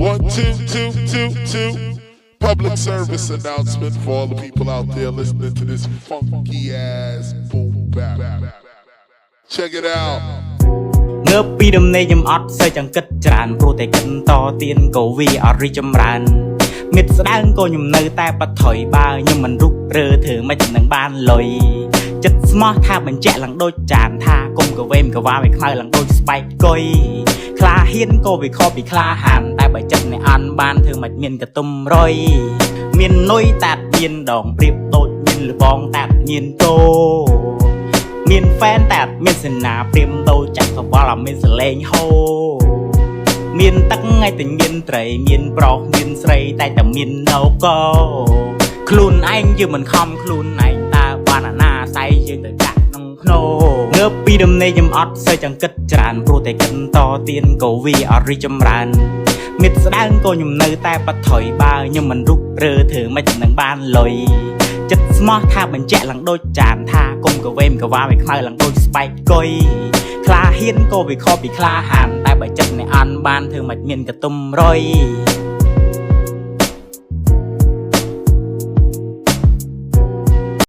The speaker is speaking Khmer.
One, two, two, two, two. Public service announcement for all the people out there listening to this funky ass boom bap. Check it out. ងើបពីដំណេកខ្ញុំអត់សូវចង្កឹតច្រើនព្រោះតែគិតតទៀនក៏វាអត់រីចម្រើនមិត្តស្ដាងក៏ខ្ញុំនៅតែបថុយបើខ្ញុំមិនរុករើធ្វើមិននឹងបានលុយចិត្តស្មោះថាបញ្ជាក់ឡើងដូចចានថាគុំក៏វេមកវាឲ្យខ្មៅឡើងដូចស្បែកកុយខ្លាហ៊ានក៏វាខកពីខ្លាហានតែបើចិត្តអ្នកអានបានធ្វើមិនមានកតុំរុយមាននុយតាត់មានដងព្រៀបដូចមានលបងតាត់ញៀនតោមានហ្វេនតែមានសេនាព្រាមដូរចាក់កបល់មានសលេងហូមានទឹកថ្ងៃតែមានត្រីមានប្រុសមានស្រីតែតែមានណូកោខ្លួនឯងយើងមិនខំខ្លួនឯងតើបានអាណាស័យយើងទៅកាក់ក្នុងភ្នោងើបពីដំណេកខ្ញុំអត់សូវចង្កឹតច្រើនព្រោះតែគិតតទៀនក៏វាអត់រីចម្រើនមិត្តស្ដាងក៏ខ្ញុំនៅតែបថុយបើខ្ញុំមិនរុករើធ្វើមិននឹងបានលុយចិត្តស្មោះថាបញ្ជាក់ឡើងដូចចានថាគុំក៏វេមកវាឲ្យខ្មៅឡើងដូចស្បែកកុយខ្លាហ៊ានក៏វាខកពីខ្លាហានតែបើចិត្តអ្នកអានបានធ្វើមិនមានកតុំរុយ